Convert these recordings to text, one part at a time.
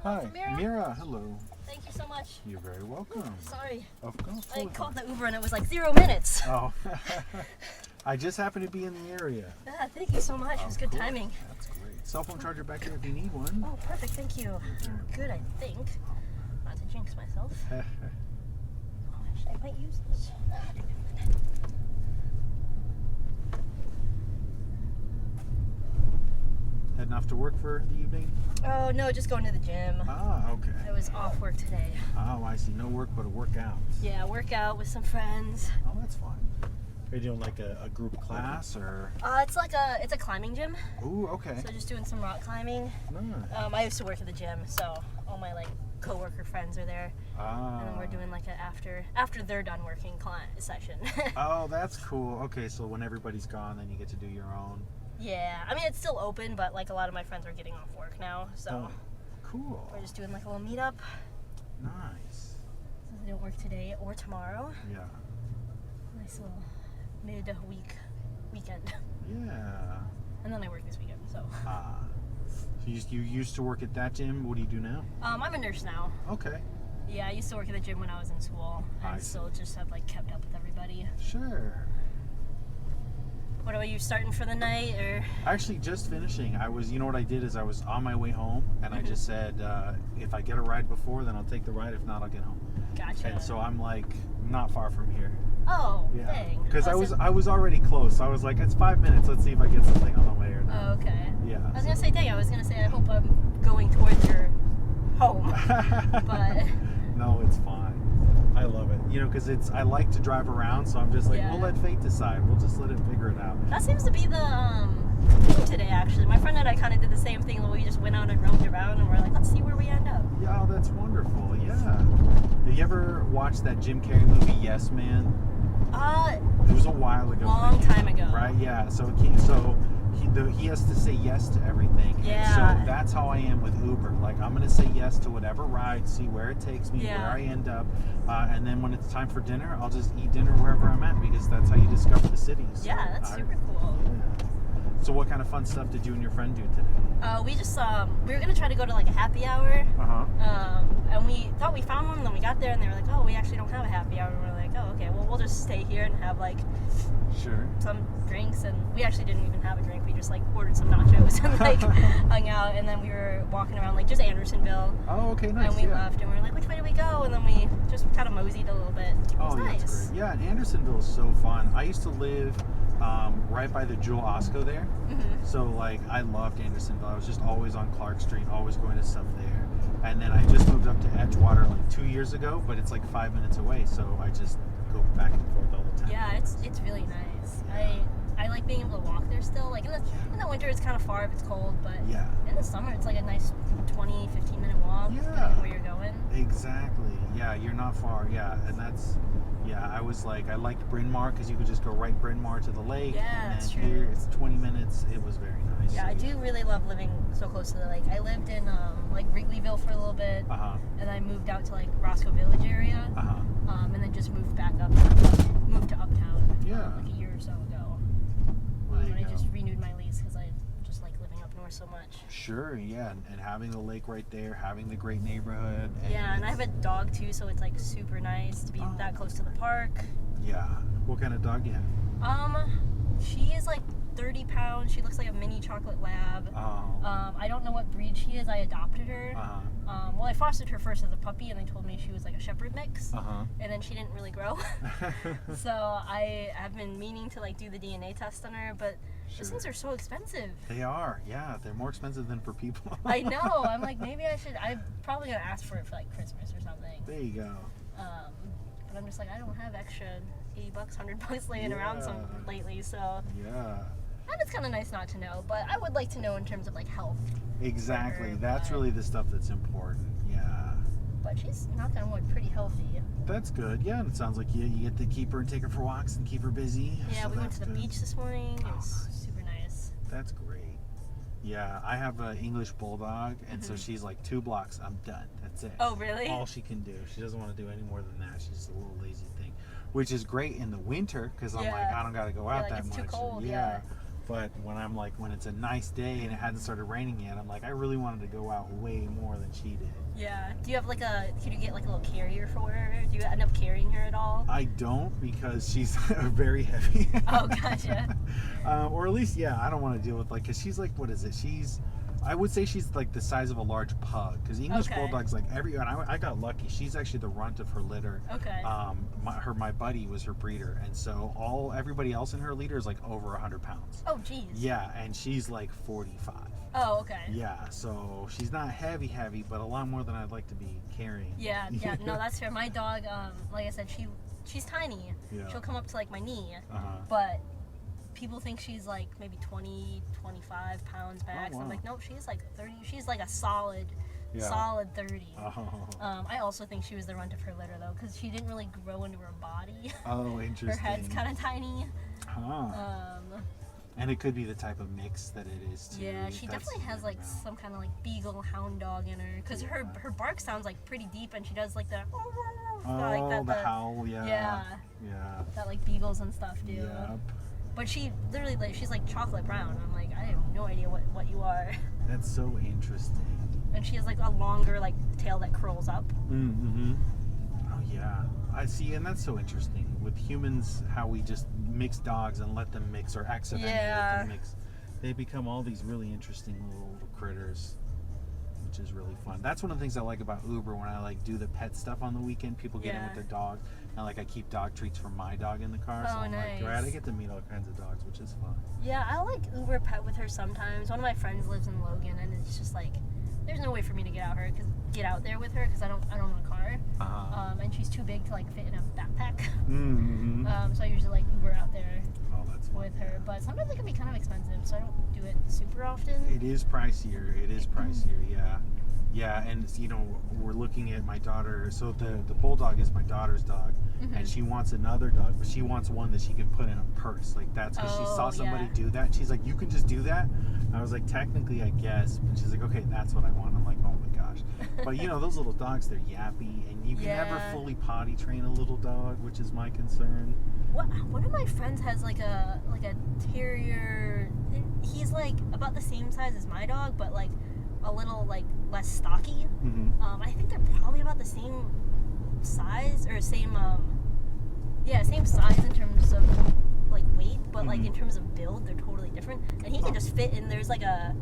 Hi, Mira? Mira. Hello. Thank you so much. You're very welcome. Sorry. Of course. I called the Uber and it was like 0 minutes. Oh, I just happen to be in the area. Yeah, thank you so much. It was good Cool. timing. That's great. Cell phone charger back here if you need one. Oh, perfect. Thank you. I'm good, I think. Not to jinx myself. Oh, actually, I might use this. Heading off to work for the evening? Oh, no, just going to the gym. Ah, okay. I was off work today. Oh, I see. No work but a workout. Yeah, workout with some friends. Oh, that's fun. Are you doing like a group class or? It's a climbing gym. Ooh, okay. So just doing some rock climbing. Nice. I used to work at the gym, so all my coworker friends are there. Ah. And then we're doing like after they're done working session. Oh, that's cool. Okay, so when everybody's gone, then you get to do your own. Yeah, I mean it's still open, but like a lot of my friends are getting off work now, so Cool. we're just doing like a little meetup. Nice. Since I don't work today or tomorrow. Yeah. Nice little weekend. Yeah. And then I work this weekend, so. So you used to work at that gym. What do you do now? I'm a nurse now. Okay. Yeah, I used to work at the gym when I was in school. I And see. still just have kept up with everybody. Sure. What are you starting for the night or? Actually, just finishing. You know what I did is I was on my way home, and I just said, if I get a ride before, then I'll take the ride. If not, I'll get home. Gotcha. And so I'm like not far from here. Oh, Yeah. dang. Because I was already close. I was like, it's 5 minutes. Let's see if I get something on the way or not. Oh, okay. Yeah. I was gonna say, dang. I was gonna say, I hope I'm going towards your home, but. No, it's fine. I love it. You know, because I like to drive around, so I'm just like, Yeah. we'll let fate decide. We'll just let it figure it out. That seems to be the theme today, actually. My friend and I kind of did the same thing. We just went out and roamed around, and we're like, let's see where we end up. Yeah, oh, that's wonderful. Yeah. Have you ever watched that Jim Carrey movie, Yes Man? It was a while ago. Long time ago. Right? Yeah. He has to say yes to everything. And Yeah. so that's how I am with Uber. Like, I'm going to say yes to whatever ride, see where it takes me, Yeah. where I end up. And then when it's time for dinner, I'll just eat dinner wherever I'm at because that's how you discover the city. So Yeah, that's super cool. Yeah. So what kind of fun stuff did you and your friend do today? We just we were gonna try to go to like a happy hour. Uh-huh. And we thought we found one, and then we got there, and they were like, "Oh, we actually don't have a happy hour." And we're like, "Oh, okay. Well, we'll just stay here and have like Sure. some drinks." And we actually didn't even have a drink. We just like ordered some nachos and like hung out. And then we were walking around like just Andersonville. Oh, okay, nice. And we left, and we were like, "Which way do we go?" And then we just kind of moseyed a little bit. It was Oh, nice. that's great. Yeah, and Andersonville is so fun. I used to live right by the Jewel Osco there. Mm-hmm. So, like, I loved Andersonville. I was just always on Clark Street, always going to stuff there. And then I just moved up to Edgewater like 2 years ago, but it's like 5 minutes away, so I just go back and forth all the time. Yeah, it's really nice. I like being able to walk there still. Like in the winter, it's kind of far if it's cold, but Yeah. in the summer, it's like a nice 20, 15-minute walk, Yeah. depending on where you're going. Exactly. Yeah, you're not far. Yeah, and that's. Yeah, I was like, I liked Bryn Mawr because you could just go right Bryn Mawr to the lake. Yeah, and that's then true. here it's 20 minutes. It was very nice. Yeah, I do really love living so close to the lake. I lived in like Wrigleyville for a little bit, and I moved out to like Roscoe Village area, and then just moved back moved to Uptown Yeah. like a year or so ago. There you And I go. just renewed my lease because I just like living up north so much. Sure, yeah, and having the lake right there, having the great neighborhood. Yeah, and I have a dog too, so it's like super nice to be that close to the park. Yeah. What kind of dog do you have? She is like 30 pounds. She looks like a mini chocolate lab. Oh. I don't know what breed she is. I adopted her. Well, I fostered her first as a puppy, and they told me she was like a shepherd mix. And then she didn't really grow. So I have been meaning to like do the DNA test on her, but these things are so expensive. They are, yeah. They're more expensive than for people. I know. I'm like, maybe I should. I'm probably gonna ask for it for like Christmas or something. There you go. But I'm just like, I don't have extra $80, $100 laying around lately, so. Yeah. And it's kind of nice not to know, but I would like to know in terms of like health. Exactly. Her, That's but- really the stuff that's important. Yeah. But she's, knock on wood, pretty healthy. That's good. Yeah, and it sounds like you get to keep her and take her for walks and keep her busy. Yeah, so we went that's to the good. beach this morning. It was nice. super nice. That's great. Yeah, I have an English bulldog, and so she's like 2 blocks. I'm done. That's it. Oh, really? All she can do. She doesn't want to do any more than that. She's just a little lazy thing, which is great in the winter because I'm like, I don't got to go out like that it's much. too cold, But But when it's a nice day and it hadn't started raining yet, I'm like, I really wanted to go out way more than she did. Yeah. Do you have could you get like a little carrier for her? Do you end up carrying her at all? I don't, because she's very heavy. Oh, gotcha. Or at least, yeah, I don't want to deal with because she's like, what is it? I would say she's like the size of a large pug, because English Bulldogs, like I got lucky. She's actually the runt of her litter. Okay. My buddy was her breeder, and so everybody else in her litter is like over 100 pounds. Oh, geez. Yeah, and she's like 45. Oh, okay. Yeah, so she's not heavy, but a lot more than I'd like to be carrying. Yeah. No, that's fair. My dog, like I said, she's tiny. Yeah. She'll come up to like my knee, but people think she's like maybe 20, 25 pounds back. Oh, wow. So I'm like, nope, she's like 30. She's like a solid 30. Oh. I also think she was the runt of her litter though, because she didn't really grow into her body. Oh, interesting. Her head's kind of tiny. Huh. And it could be the type of mix that it is too. Yeah, she definitely has like some kind of like beagle hound dog in her, because her bark sounds like pretty deep, and she does like the the howl, yeah. That like beagles and stuff do. Yep. But she literally she's like chocolate brown. I'm like, I have no idea what you are. That's so interesting. And she has like a longer like tail that curls up. Mm-hmm. Oh yeah, I see, and that's so interesting with humans, how we just mix dogs and let them mix, or accidentally let them mix. They become all these really interesting little critters, which is really fun. That's one of the things I like about Uber, when I like do the pet stuff on the weekend. People get in with their dog, and like I keep dog treats for my dog in the car. So I'm like, right, I get to meet all kinds of dogs, which is fun. Yeah, I like Uber pet with her sometimes. One of my friends lives in Logan, and it's just like, there's no way for me to get out there with her, because I don't own a car. And she's too big to like fit in a backpack. Mm-hmm. So I usually like Uber out there with her. But sometimes it can be kind of expensive, so I don't do it super often. It is pricier. Yeah. Yeah, and we're looking at my daughter. So the bulldog is my daughter's dog, and she wants another dog, but she wants one that she can put in a purse. Like that's because she saw somebody do that. And she's like, "You can just do that." I was like, "Technically, I guess." And she's like, "Okay, that's what I want." I'm like, "Oh my gosh!" But those little dogs, they're yappy, and you can never fully potty train a little dog, which is my concern. One of my friends has like a terrier. He's like about the same size as my dog, but like a little like less stocky. I think they're probably about the same size, or same size in terms of like weight, but like in terms of build, they're totally different. And he can just fit in. There's like I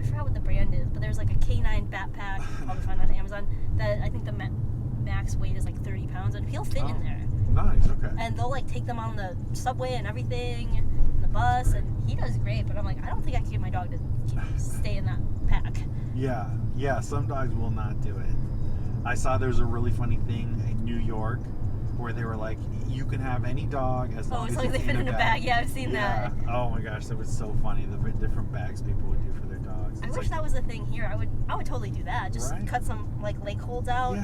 forgot what the brand is, but there's like a K9 backpack you can probably find on Amazon that I think the max weight is like 30 pounds, and he'll fit in there. Nice, okay. And they'll like take them on the subway and everything, and the bus, and he does great. But I'm like, I don't think I can get my dog to stay in that pack. Yeah, some dogs will not do it. I saw there's a really funny thing in New York where they were like, you can have any dog as long as they fit in a bag. Yeah, I've seen that. Oh my gosh, that was so funny. The different bags people would do for their dogs. I wish that was a thing here. I would totally do that. Just cut some like leg holds out.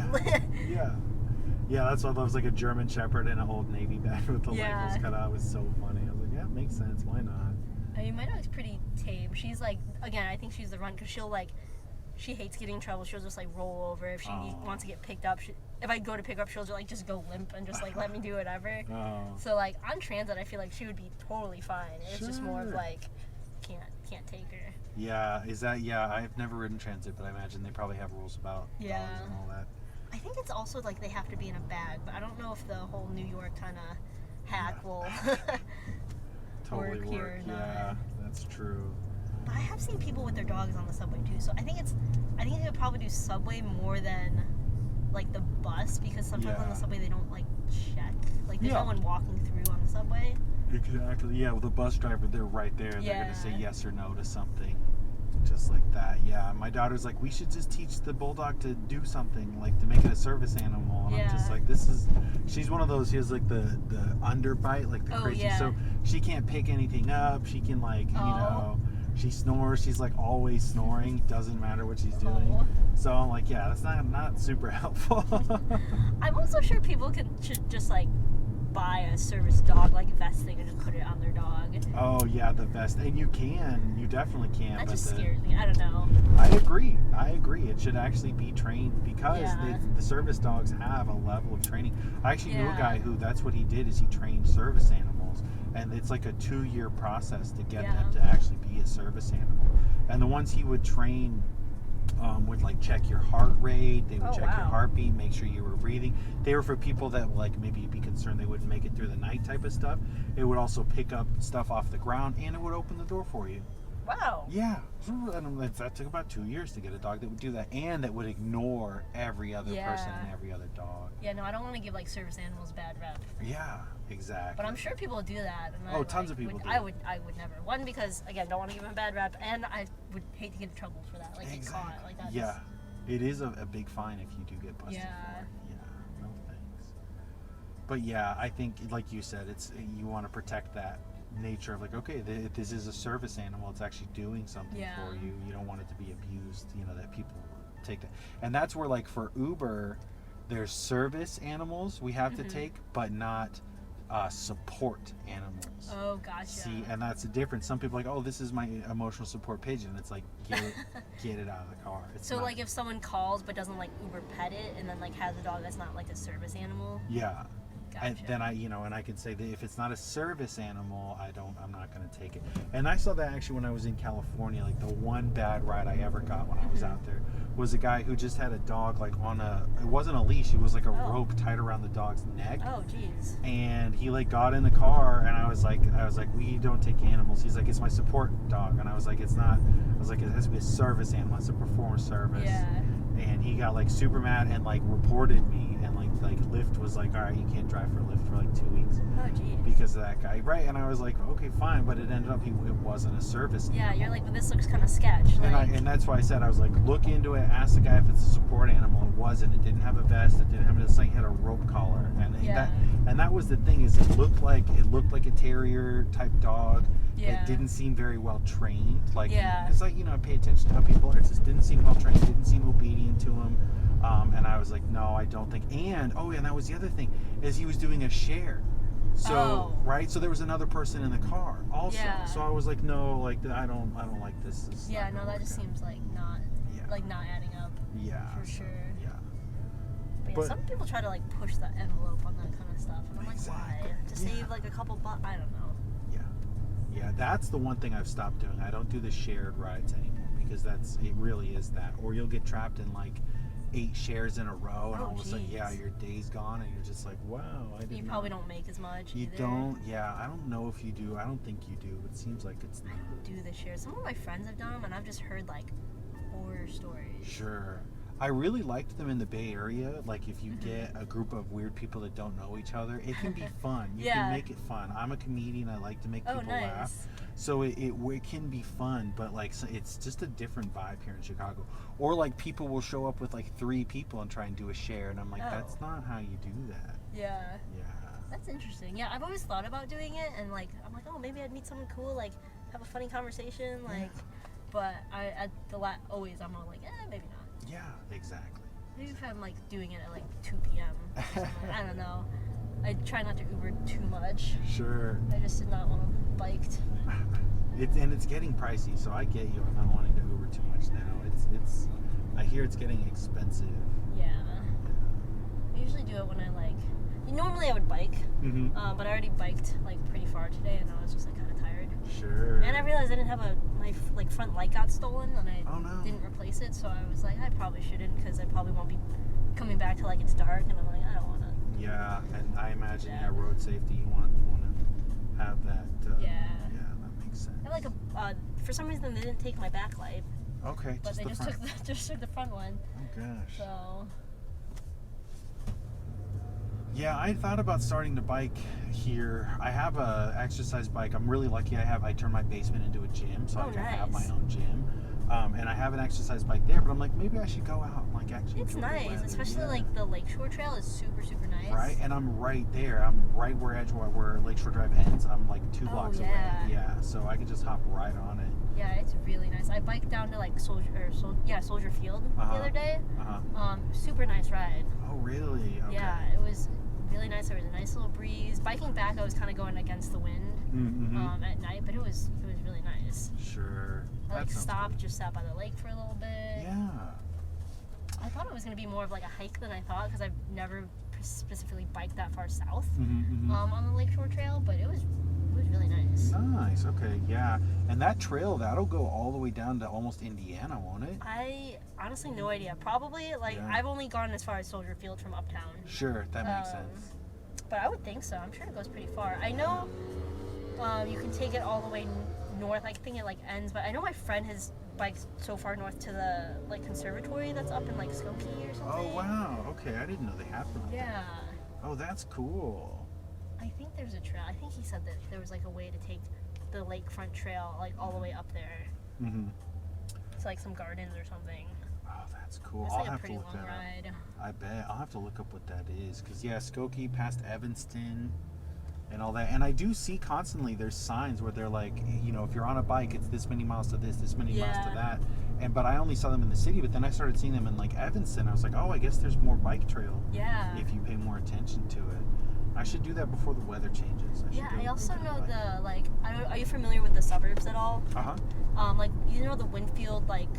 Yeah, that's why I was like a German Shepherd in an Old Navy bag with the leg holes cut out. It was so funny. I was like, yeah, it makes sense. Why not? I mean, my dog's pretty tame. She's like, again, I think she's the runt, because she hates getting in trouble. She'll just like roll over if she wants to get picked up. If I go to pick her up, she'll just go limp and just like let me do whatever. So like on transit, I feel like she would be totally fine. It's just more of like can't take her. Yeah, I've never ridden transit, but I imagine they probably have rules about dogs and all that. I think it's also like they have to be in a bag, but I don't know if the whole New York kind of hack will totally work here. Yeah, that's true. But I have seen people with their dogs on the subway too, so I think they would probably do subway more than like the bus, because sometimes on the subway they don't like check. Like there's no one walking through on the subway. Exactly. Yeah, with the bus driver, they're right there. They're gonna say yes or no to something. Just like that. Yeah, my daughter's like, we should just teach the bulldog to do something, like to make it a service animal. And I'm just like, she's one of those, she has like the underbite, like the crazy, so she can't pick anything up. She can like, she snores. She's like always snoring. Doesn't matter what she's doing. So I'm like, yeah, that's not super helpful. I'm also sure people should just like buy a service dog like vest thing and just put it on their dog. Oh yeah, the vest, and you definitely can. That just scares me. I don't know. I agree. It should actually be trained, because the service dogs have a level of training. I actually knew a guy who that's what he did, is he trained service animals, And it's like a 2-year process to get them to actually be a service animal. And the ones he would train would like check your heart rate. They would check your heartbeat, make sure you were breathing. They were for people that like maybe be concerned they wouldn't make it through the night type of stuff. It would also pick up stuff off the ground, and it would open the door for you. Wow. Yeah. That took about 2 years to get a dog that would do that, and that would ignore every other person and every other dog. Yeah, no, I don't want to give like service animals bad rep. Yeah, exactly. But I'm sure people do that. And tons of people do. I would never. One, because again, don't want to give them a bad rep, and I would hate to get in trouble for that. Like get caught like that. Yeah, it is a big fine if you do get busted for it. Yeah, no thanks. But yeah, I think like you said, you want to protect that nature of like, okay, this is a service animal. It's actually doing something for you. You don't want it to be abused. That people take that, and that's where like for Uber, there's service animals we have to take, but not support animals. Oh, gotcha. See, and that's the difference. Some people are like, oh, this is my emotional support pigeon. It's like, get it out of the car. So like if someone calls but doesn't like Uber pet it, and then like has a dog that's not like a service animal. Yeah. Gotcha. And then I can say that if it's not a service animal, I'm not going to take it. And I saw that actually when I was in California. Like the one bad ride I ever got when I was out there was a guy who just had a dog like it wasn't a leash, it was like a rope tied around the dog's neck. Oh, jeez. And he like got in the car, and I was like, we don't take animals. He's like, it's my support dog. And I was like, it's not. I was like, it has to be a service animal. It's a performance service. Yeah. And he got like super mad and like reported me, and like Lyft was like, all right, you can't drive for Lyft for like 2 weeks. Oh, geez. Because of that guy, right? And I was like, okay, fine, but it ended up it wasn't a service. Yeah, you're like, but this looks kind of sketch. And that's why I said, I was like, look into it, ask the guy if it's a support animal. It wasn't. It didn't have a vest. It didn't have this thing. It had a rope collar, and that was the thing, is it looked like a terrier type dog. Yeah. It didn't seem very well trained. Like, yeah. Because I pay attention to how people are. It just didn't seem well trained. Didn't seem obedient to him. And I was like, no, I don't think. And that was the other thing, is he was doing a share. So right, so there was another person in the car also. Yeah. So I was like, no, like I don't like this. Yeah, no, that just seems like not adding up. Yeah. For sure. Yeah. But some people try to like push the envelope on that kind of stuff, and I'm like, why? To save like a couple bucks? I don't know. Yeah, that's the one thing I've stopped doing. I don't do the shared rides anymore, because it really is that. Or you'll get trapped in like 8 shares in a row, and all of a sudden, your day's gone, and you're just like, wow, I didn't. You probably don't make as much. You don't. Yeah, I don't know if you do. I don't think you do. It seems like it's not. I don't do the shares. Some of my friends have done them, and I've just heard like horror stories. Sure. I really liked them in the Bay Area. Like, if you get a group of weird people that don't know each other, it can be fun. You can make it fun. I'm a comedian. I like to make people laugh. So it can be fun, but like it's just a different vibe here in Chicago. Or like people will show up with like 3 people and try and do a share, and I'm like, that's not how you do that. Yeah. Yeah. That's interesting. Yeah, I've always thought about doing it, and like I'm like, oh, maybe I'd meet someone cool, like have a funny conversation, like. But always I'm all like, maybe not. Yeah, exactly. Maybe if I'm like doing it at like 2 p.m. I don't know. I try not to Uber too much. Sure. I just did not want to biked. It's getting pricey, so I get you on not wanting to Uber too much now. It's I hear it's getting expensive. Yeah. I usually do it when I like. Normally I would bike, but I already biked like pretty far today, and I was just like kind of tired. Sure. And I realized I didn't have my front light got stolen, and I didn't replace it, so I was like, I probably shouldn't, because I probably won't be coming back till like it's dark, and I'm like, I don't want to. Yeah, and I imagine road safety, you want to have that. Yeah, that makes sense. I like for some reason they didn't take my backlight. Okay, but they just took the front one. Oh gosh. So. Yeah, I thought about starting to bike here. I have a exercise bike. I'm really lucky. I turned my basement into a gym, so I can have my own gym. And I have an exercise bike there, but I'm like, maybe I should go out and like actually. It's nice, especially like the Lakeshore Trail is super, super nice. Right, and I'm right there. I'm right where Lakeshore Drive ends. I'm like 2 blocks away. Yeah, so I can just hop right on it. Yeah, it's really nice. I biked down to like Soldier Field the other day. Super nice ride. Oh, really? Okay. Yeah, it was really nice. There was a nice little breeze. Biking back, I was kind of going against the wind at night, but it was really nice. Sure. I just sat by the lake for a little bit. Yeah. I thought it was going to be more of like a hike than I thought, because I've never specifically biked that far south on the Lakeshore Trail, but it was It was really nice. Nice. Okay. Yeah. And that trail, that'll go all the way down to almost Indiana, won't it? I honestly no idea. Probably. Like, Yeah. I've only gone as far as Soldier Field from uptown. Sure. That makes sense. But I would think so. I'm sure it goes pretty far. I know you can take it all the way north. I think it like ends, but I know my friend has biked so far north to the like conservatory that's up in like Skokie or something. Oh wow. Okay. I didn't know they had one. Yeah. Oh, that's cool. I think there's a trail. I think he said that there was like a way to take the lakefront trail like all the way up there. Mm-hmm. It's like some gardens or something. Oh, that's cool. It's I'll like a have to pretty look long that ride. up. I bet. I'll have to look up what that is. Because, yeah, Skokie past Evanston and all that. And I do see constantly there's signs where they're like, you know, if you're on a bike, it's this many miles to this many miles to that. But I only saw them in the city, but then I started seeing them in like Evanston. I was like, oh, I guess there's more bike trail. Yeah. If you pay more attention to it. I should do that before the weather changes. I also know the, like, are you familiar with the suburbs at all? Uh-huh. Like, you know the Winfield, like,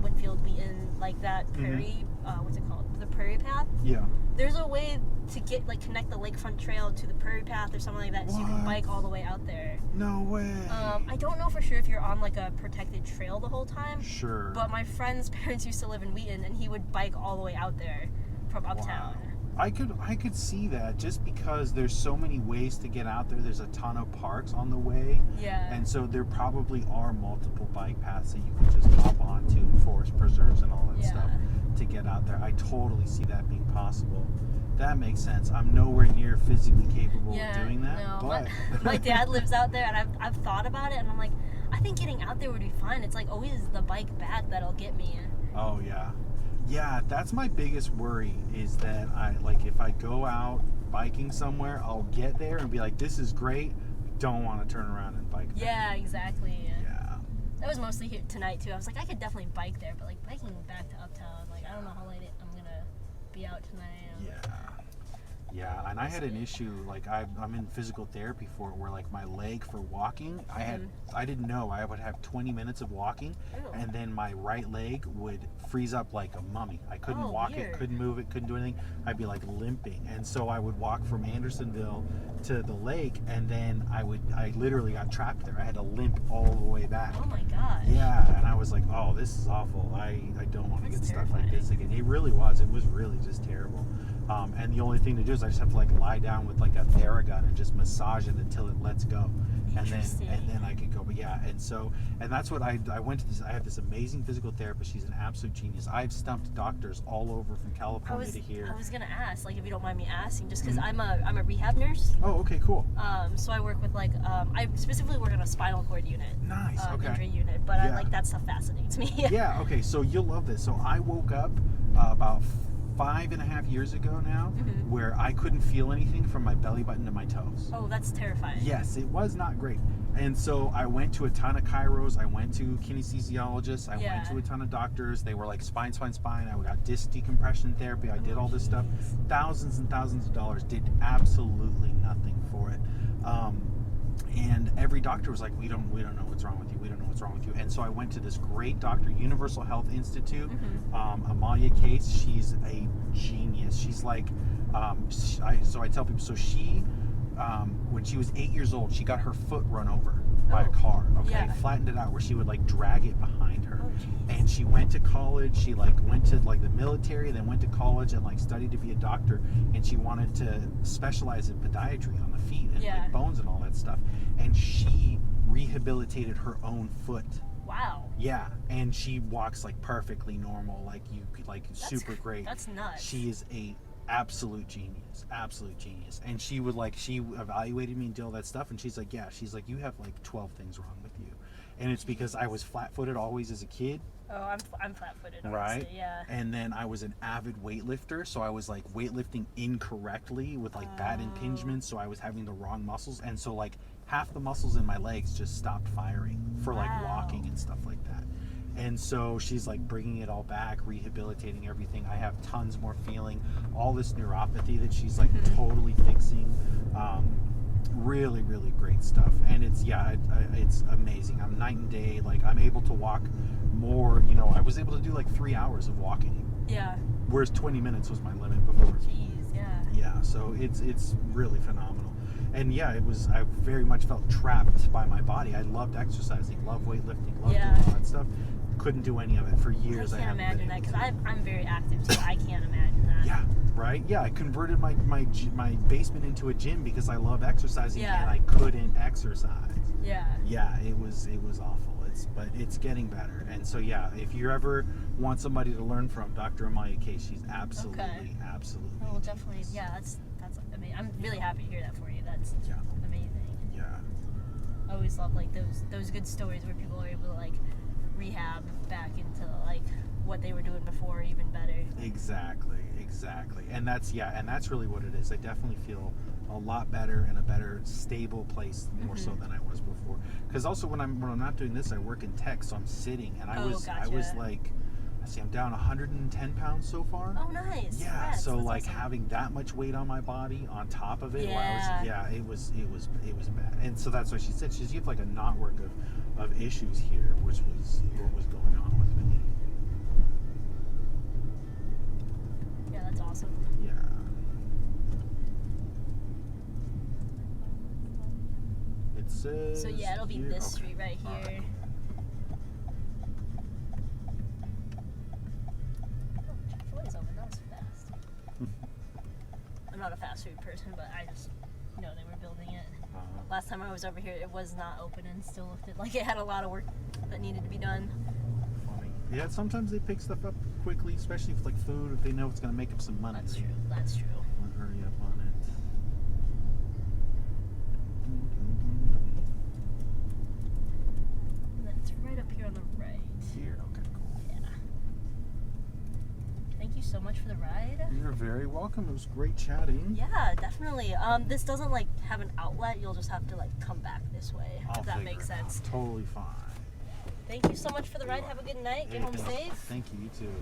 Winfield, Wheaton, like that prairie, what's it called? The prairie path? Yeah. There's a way to get, like, connect the lakefront trail to the prairie path or something like that so you can bike all the way out there. No way. I don't know for sure if you're on, like, a protected trail the whole time. Sure. But my friend's parents used to live in Wheaton, and he would bike all the way out there from uptown. Wow. I could see that just because there's so many ways to get out there. There's a ton of parks on the way. Yeah. And so there probably are multiple bike paths that you can just hop onto, forest preserves and all that stuff to get out there. I totally see that being possible. That makes sense. I'm nowhere near physically capable of doing that. No, but my dad lives out there, and I've thought about it, and I'm like, I think getting out there would be fine. It's like always the bike back that'll get me. Oh yeah. Yeah, that's my biggest worry is that if I go out biking somewhere, I'll get there and be like, this is great. Don't want to turn around and bike there. Yeah, exactly. Yeah. That was mostly here tonight too. I was like, I could definitely bike there, but like biking back to uptown, like I don't know how late I'm gonna be out tonight. Yeah, and I had an issue, like I'm in physical therapy for it, where like my leg for walking, I didn't know I would have 20 minutes of walking, and then my right leg would freeze up like a mummy. I couldn't walk it, couldn't move it, couldn't do anything. I'd be like limping, and so I would walk from Andersonville to the lake, and then I literally got trapped there. I had to limp all the way back. Oh my gosh. Yeah, and I was like, oh, this is awful. I don't want to get stuff like this again. It really was. It was really just terrible. And the only thing to do is I just have to like lie down with like a Theragun and just massage it until it lets go, and then I could go. But yeah, and that's what I went to this. I have this amazing physical therapist. She's an absolute genius. I've stumped doctors all over from California to here. I was gonna ask, like, if you don't mind me asking, just because I'm a rehab nurse. Oh, okay, cool. So I work with like I specifically work on a spinal cord unit. Nice. Okay. Injury unit, but I like that stuff fascinates me. Yeah. Okay. So you'll love this. So I woke up about 5.5 years ago now, where I couldn't feel anything from my belly button to my toes. Oh, that's terrifying. Yes, it was not great. And so I went to a ton of chiros, I went to kinesthesiologists, I went to a ton of doctors. They were like spine. I got disc decompression therapy, I did all this stuff. Thousands and thousands of dollars, did absolutely nothing for it. And every doctor was like, we don't know what's wrong with you. We don't know what's wrong with you. And so I went to this great doctor, Universal Health Institute. Amalia Case, she's a genius. She's like, so I tell people, so she, when she was 8 years old, she got her foot run over by a car, flattened it out where she would like drag it behind her. And she went to college, she like went to like the military, then went to college and like studied to be a doctor, and she wanted to specialize in podiatry on the feet and like bones and all that stuff. And she rehabilitated her own foot. Wow. Yeah, and she walks like perfectly normal, like you could like super great. That's nuts. She is a absolute genius. And she evaluated me and did all that stuff, and she's like, you have like 12 things wrong with you. And it's because I was flat-footed always as a kid. Oh, I'm flat-footed, right? Yeah. And then I was an avid weightlifter, so I was like weightlifting incorrectly with like bad impingements, so I was having the wrong muscles, and so like half the muscles in my legs just stopped firing for like walking and stuff like that. And so she's like bringing it all back, rehabilitating everything. I have tons more feeling, all this neuropathy that she's like totally fixing. Really, really great stuff. And it's amazing. I'm night and day. Like I'm able to walk more, I was able to do like 3 hours of walking. Yeah. Whereas 20 minutes was my limit before. Jeez, yeah. Yeah, so it's really phenomenal. And yeah, it was, I very much felt trapped by my body. I loved exercising, loved weightlifting, loved doing all that stuff. Couldn't do any of it for years. I can't imagine that, because I'm very active too. I can't imagine that. Yeah, right? Yeah, I converted my basement into a gym because I love exercising and I couldn't exercise. Yeah. Yeah, it was awful. But it's getting better. And so yeah, if you ever want somebody to learn from, Dr. Amaya K, she's absolutely. Oh, well, definitely. Yeah, that's amazing. I'm really happy to hear that for you. That's amazing. Yeah. I always love like those good stories where people are able to like rehab back into like what they were doing before, even better. Exactly. And that's really what it is. I definitely feel a lot better in a better stable place, more so than I was before. Because also when I'm not doing this, I work in tech, so I'm sitting, and I was like, I'm down 110 pounds so far. Oh, nice. Yeah. Yes, so that's like awesome. having that much weight on my body on top of it, it was bad. And so that's why she said you have like a network of issues here, which was what was going on with me. Yeah, that's awesome. Yeah. It says. So yeah, it'll be here. this street right here. Chick-fil-A's open. That was fast. I'm not a fast food person, but I just know they were building it. Last time I was over here, it was not open and still looked like it had a lot of work that needed to be done. Funny. Yeah, sometimes they pick stuff up quickly, especially if like food, if they know it's going to make them some money. That's true. That's true. I'll hurry up on it. And then it's right up here on the right. Here, okay, cool. Yeah. Thank you so much for the ride. You're very welcome. It was great chatting. Yeah, definitely. This doesn't like have an outlet. You'll just have to like come back this way, if that makes sense. Totally fine. Thank you so much for the ride. Have a good night. Get home safe. Thank you. You too.